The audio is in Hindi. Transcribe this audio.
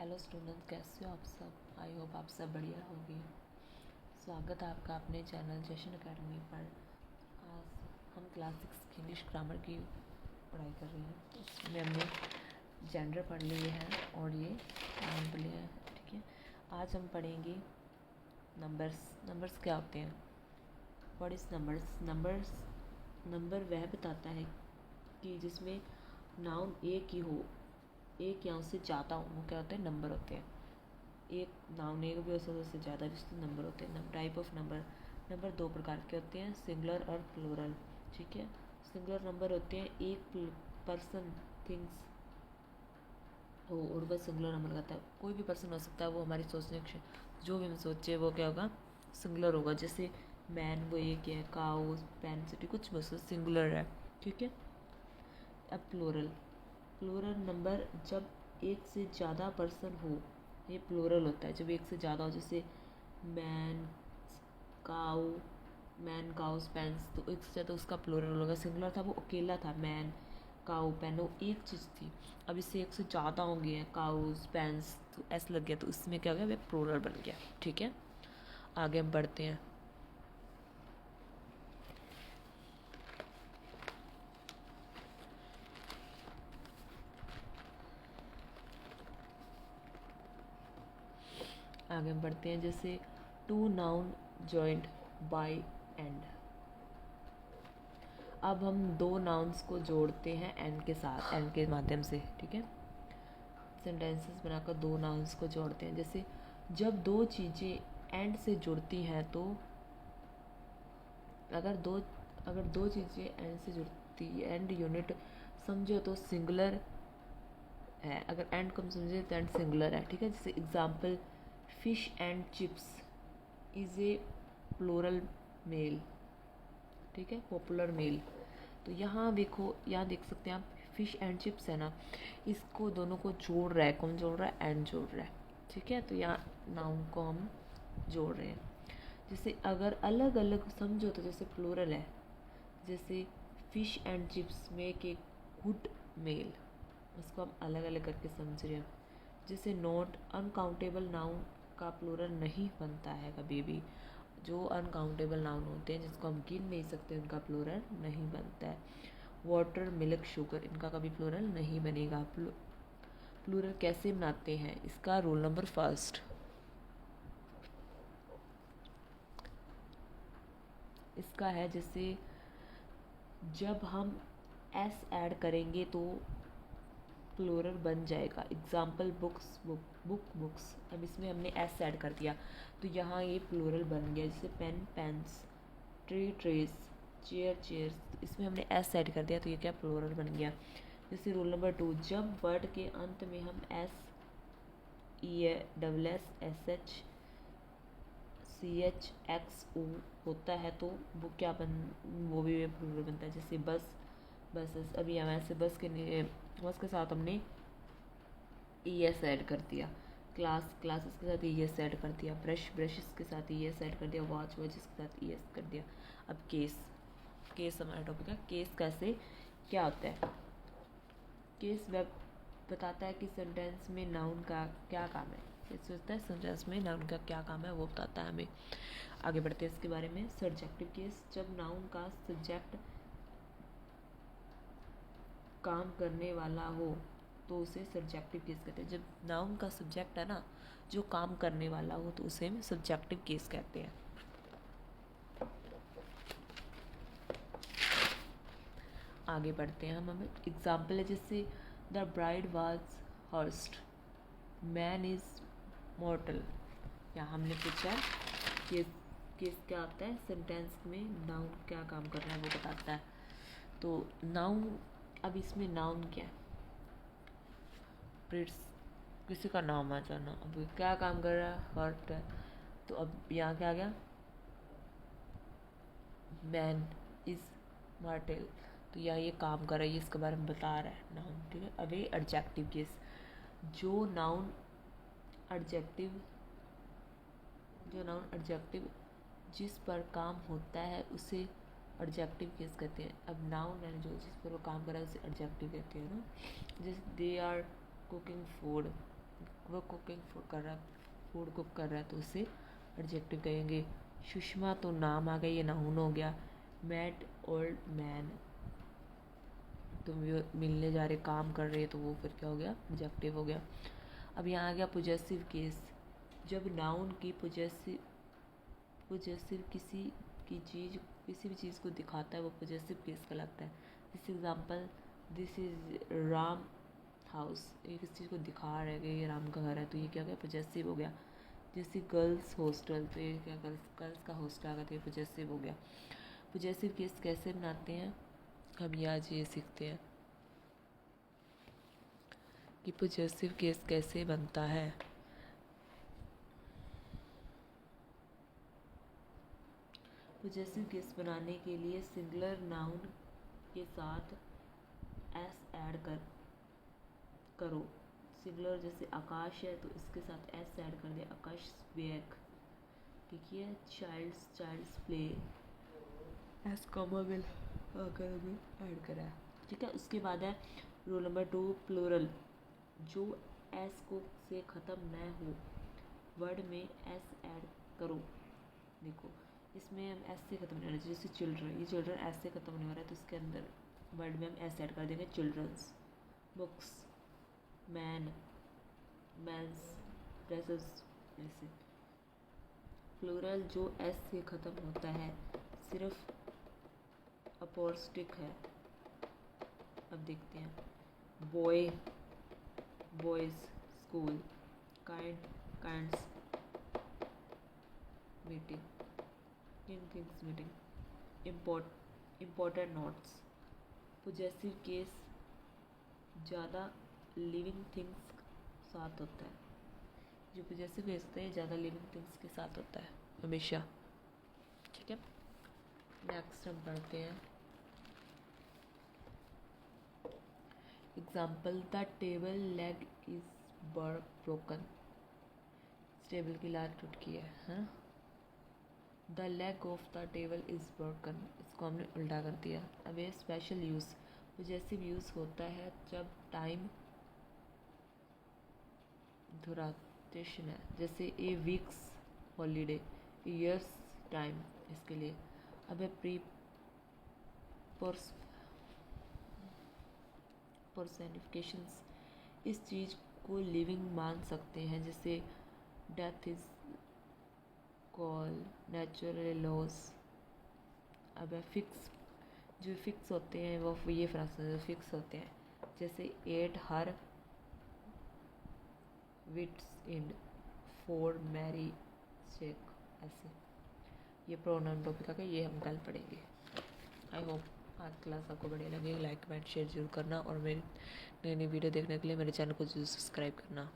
हेलो स्टूडेंट, कैसे हो आप सब। आई होप आप सब बढ़िया होंगे। स्वागत है आपका अपने चैनल जशन अकेडमी पर। आज हम क्लास 6 की इंग्लिश ग्रामर की पढ़ाई कर रहे हैं। इसमें हमने जेंडर पढ़ लिए हैं और ये नाउन पढ़ लिए हैं। ठीक है, आज हम पढ़ेंगे नंबर्स क्या होते हैं। What is numbers. नंबर वह बताता है कि जिसमें नाउन एक ही हो, एक या उससे ज़्यादा हो, वो क्या होते हैं, नंबर होते हैं। एक नाउन एक भी हो सकता है, उससे ज़्यादा भी नंबर होते हैं। टाइप ऑफ नंबर दो प्रकार के होते हैं, सिंगुलर और प्लूरल। ठीक है, सिंगुलर नंबर होते हैं एक पर्सन थिंग्स हो और वह सिंगुलर नंबर कहता है। कोई भी पर्सन हो सकता है, वो हमारी सोचने जो भी हम सोचे वो क्या होगा, सिंगुलर होगा। जैसे मैन वो एक है, काउ पेन सिटी कुछ बस सिंगुलर है। ठीक है, अब प्लूरल नंबर जब एक से ज़्यादा पर्सन हो, ये प्लूरल होता है। जब एक से ज़्यादा हो, जैसे man cow man cows pens, तो एक से ज़्यादा उसका प्लूरल होगा। सिंगुलर था, वो अकेला था, मैन काउ पेन, वो एक चीज़ थी। अब इससे एक से ज़्यादा हो गए हैं, काउस पेन्स, तो ऐसा लग गया, तो इसमें क्या हो गया, वह प्लूरल बन गया। ठीक है, आगे हम बढ़ते हैं। आगे हम बढ़ते हैं। जैसे two noun joint by and. अब हम दो नाउन्स को जोड़ते हैं एंड के साथ, एंड के माध्यम से। ठीक है, सेंटेंसेस बनाकर दो नाउन्स को जोड़ते हैं। जैसे जब दो चीज़ें एंड से जुड़ती हैं तो अगर दो चीज़ें एंड से जुड़ती, एंड यूनिट समझो तो सिंगुलर है, अगर एंड को हम समझे तो एंड सिंगुलर है। ठीक है, जैसे example fish and chips is a plural meal. ठीक है, पॉपुलर मेल। तो यहाँ देखो, यहाँ देख सकते हैं आप, फिश एंड चिप्स है ना, इसको दोनों को जोड़ रहा है। कौन जोड़ रहा है, एंड जोड़ रहा है। ठीक है, तो यहाँ नाउन को हम जोड़ रहे हैं। जैसे अगर अलग अलग समझो तो जैसे प्लूरल है, जैसे fish and chips make a good meal, उसको हम अलग अलग करके समझ रहे हैं। जैसे नोट अनकाउंटेबल नाउन का प्लूरल नहीं बनता है कभी भी। जो अनकाउंटेबल नाउन होते हैं जिसको हम गिन नहीं सकते, उनका प्लूरल नहीं बनता है। वाटर मिल्क शुगर, इनका कभी प्लूरल नहीं बनेगा। प्लूरल कैसे बनाते हैं, इसका रूल नंबर फर्स्ट। इसका है, जैसे जब हम एस ऐड करेंगे तो प्लूरल बन जाएगा। Example books books. अब इसमें हमने एस ऐड कर दिया तो यहाँ ये प्लूरल बन गया। जैसे pen pens, tree trees, chair chairs, इसमें हमने एस ऐड कर दिया तो ये क्या, प्लूरल बन गया। जैसे रूल नंबर 2, जब वर्ड के अंत में हम S E double S S H C H X O होता है तो वो क्या वो भी प्लूरल बनता है। जैसे बसेस, अभी हम ऐसे बस के साथ हमने ई एस ऐड कर दिया। क्लासेस के साथ ई एस ऐड कर दिया। ब्रशेस के साथ ई एस ऐड कर दिया। वॉचेस के साथ ई एस कर दिया। अब केस हमारा टॉपिक है। केस कैसे क्या होता है। केस वेब बताता है कि सेंटेंस में नाउन का क्या काम है। केस होता है सेंटेंस में नाउन का क्या काम है, वो बताता है हमें। आगे बढ़ते हैं इसके बारे में। सब्जेक्टिव केस, जब नाउन का सब्जेक्ट काम करने वाला हो तो उसे सब्जेक्टिव केस कहते हैं। जब नाउन का सब्जेक्ट है ना, जो काम करने वाला हो तो उसे हम सब्जेक्टिव केस कहते हैं। आगे बढ़ते हैं हम एग्जाम्पल है, जैसे the bride was hurt, man is mortal. यहाँ हमने पूछा केस क्या होता है, सेंटेंस में नाउन क्या काम कर रहा है वो बताता है। तो नाउन, अब इसमें नाउन क्या है, किसी का नाम आ जाना। अब क्या काम कर रहा है, हर्ट है, तो अब यहाँ क्या आ गया, मैन इज मॉर्टल, तो यहाँ ये काम कर रहा है, ये इसके बारे में बता रहा है नाउन। ठीक है, अब ये एडजेक्टिव केस, जो नाउन एडजेक्टिव जिस पर काम होता है उसे एडजेक्टिव केस कहते हैं। अब नाउन है जो जिस पर वो काम कर रहा है उसे एडजेक्टिव कहते हैं ना। जैसे दे आर कुकिंग फूड, वो कुकिंग कर रहा है, फूड कुक कर रहा है, तो उसे एडजेक्टिव कहेंगे। सुषमा तो नाम आ गया, ये नाउन हो गया। मैड ओल्ड मैन, तुम मिलने जा रहे, काम कर रहे, तो वो फिर क्या हो गया, एडजेक्टिव हो गया। अब यहाँ आ गया पोजेसिव केस। जब नाउन की पोजेसिव किसी की चीज़, किसी भी चीज़ को दिखाता है, वो पोजेसिव केस कहलाता है। This example, this is Ram house, ये किसी चीज़ को दिखा रहा है कि ये राम का घर है, तो ये क्या हो गया, पोजेसिव हो गया। जैसे गर्ल्स हॉस्टल, तो ये क्या, गर्ल्स का हॉस्टल आ गया, तो ये पोजेसिव हो गया। पोजेसिव केस कैसे बनाते हैं, हम ये आज ये सीखते हैं कि पोजेसिव केस कैसे बनता है। पोजेसिव केस बनाने के लिए सिंगुलर नाउन के साथ एस ऐड करो। सिंगुलर जैसे आकाश है, तो इसके साथ एस ऐड कर दिया, आकाश बैग। ठीक है, child's play, S comma will आकर में ऐड करा है। ठीक है, उसके बाद है रूल नंबर 2, प्लूरल। जो एस को से ख़त्म न हो, वर्ड में एस ऐड करो। देखो, इसमें हम एस से ख़त्म नहीं होना चाहिए, जैसे चिल्ड्रन, ये चिल्ड्रन एस से ख़त्म नहीं हो रहा है, तो इसके अंदर वर्ड में हम एस ऐड कर देंगे, children's. Books, man, men's, dresses, ऐसे। प्लूरल जो एस से ख़त्म होता है सिर्फ अपोस्टिक है। अब देखते हैं, boy, boys, school, kind, kinds, meeting, things meeting, important notes. Possessive case ज़्यादा लिविंग थिंग्स साथ होता है। जो पोजेसिव केस होता है ज़्यादा लिविंग थिंग्स के साथ होता है हमेशा। ठीक है, नेक्स्ट हम पढ़ते हैं example, the table leg is broken, table की लात टूट गई है, हाँ। The leg of the table is broken, इसको हमने उल्टा कर दिया। अब ये स्पेशल यूज़, पोजेसिव यूज़ होता है जब टाइम ड्यूरेशन है, जैसे ए वीक्स हॉलीडे, ईयर्स टाइम, इसके लिए। अब है पर्सनिफिकेशंस, इस चीज़ को लिविंग मान सकते हैं, जैसे death is call, natural loss. अब है फिक्स, जो फिक्स होते हैं वो ये फ्रांस फिक्स होते हैं, जैसे at her wits in for Mary check, ऐसे। ये प्रोनाउन टॉपिक आ गया, ये हम कल पढ़ेंगे। आई होप आज क्लास आपको बढ़िया लगे। लाइक कमेंट शेयर जरूर करना, और मेरी नई नई वीडियो देखने के लिए मेरे चैनल को जरूर सब्सक्राइब करना।